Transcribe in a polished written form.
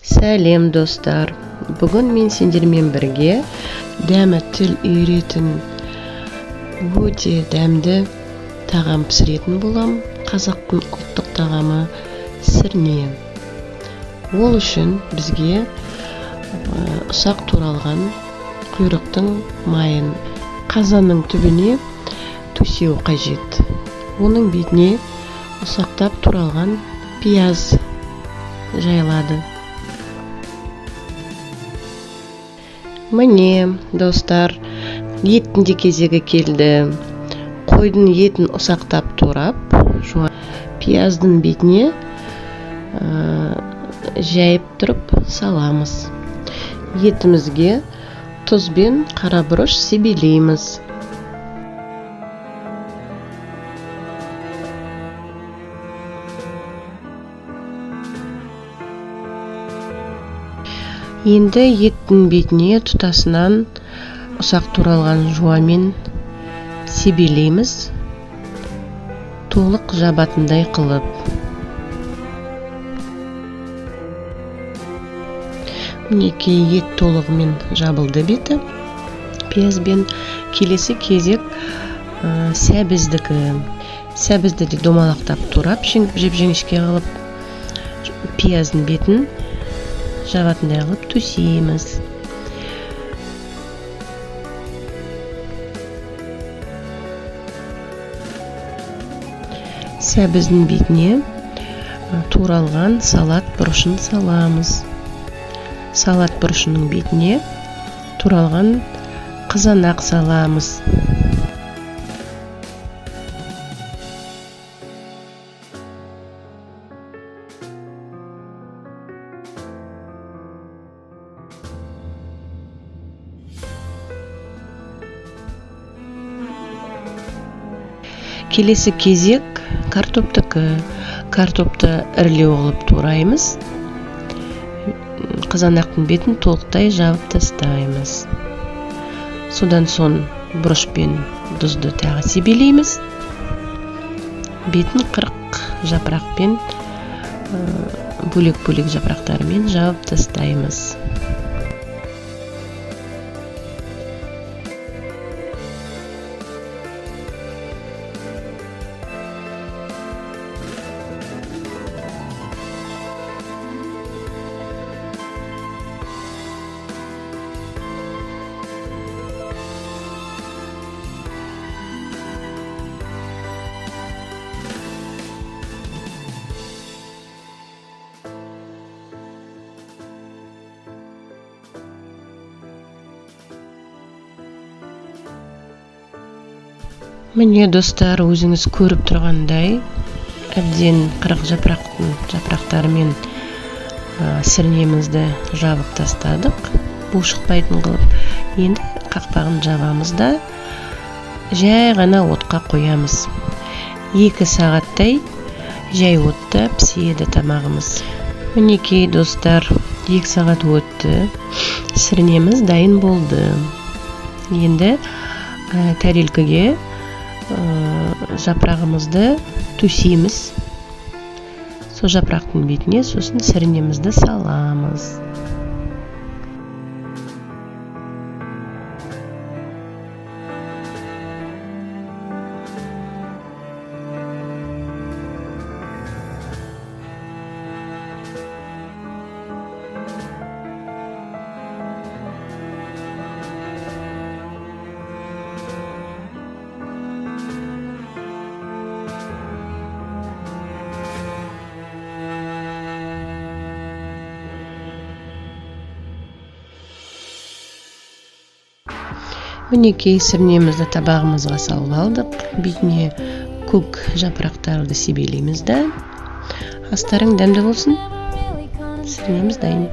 Сәлем достар. Бүгін мен сендермен бірге дәмі тіл үйретін өте дәмді тағам пісіретін болам. Қазақтың ұлттық тағамы сірне. Ол үшін бізге ұсақ туралған құйрықтың майын қазанның түбіне төсеу қажет. Оның бетіне ұсақтап туралған пияз жайылады. Міне, достар, еттің де кезегі келді. Қойдың етін ұсақтап турап, пияздың бетіне жайып тұрып саламыз. Етімізге тұз бен қара бұрыш себелейміз. Енді еттің бетіне тұтасынан ұсақ туралған жуамен себелейміз, толық жабатындай қылып. Мінекей ет толығымен жабылды беті пиязбен. Келесі кезек сәбіздікі. Сәбізді де домалақтап турап, жеп-жеңішке қылып, пияздың бетін жабатындай қылып төсейміз. Сәбіздің бетіне туралған салат бұрышын саламыз. Салат бұрышының бетіне туралған қызанақ саламыз. Келесі кезек картоптыкі. Картопты ірілеу қылып тураймыз. Қызанақтың бетін толықтай жабып тастаймыз. Содан соң бұрышпен тұзды тағы себелейміз. Бетін 40 жапырақпен, бөлек-бөлек жапырақтарымен жабып тастаймыз. Міне, достар, өзіңіз көріп тұрғандай, әбден 40 жапырақтарымен сірнемізді жабып тастадық, бу шықпайтын қылып. Енді қақпағын жабамыз да жай ғана отқа қоямыз. 2 сағаттай жай отта піседі тамағымыз. Мінекей, достар, 2 сағат өтті, сірнеміз дайын болды. Енді тәрелкіге жапырағымызды төсейміз. Сол жапырақтың бетіне сосын сірнемізді саламыз. Мінекей, сірнемізді табағымызға салып алдық. Бетіне көк жапырақтарды себелейміз да. Астарың дәмді болсын. Сірнеміз дайын.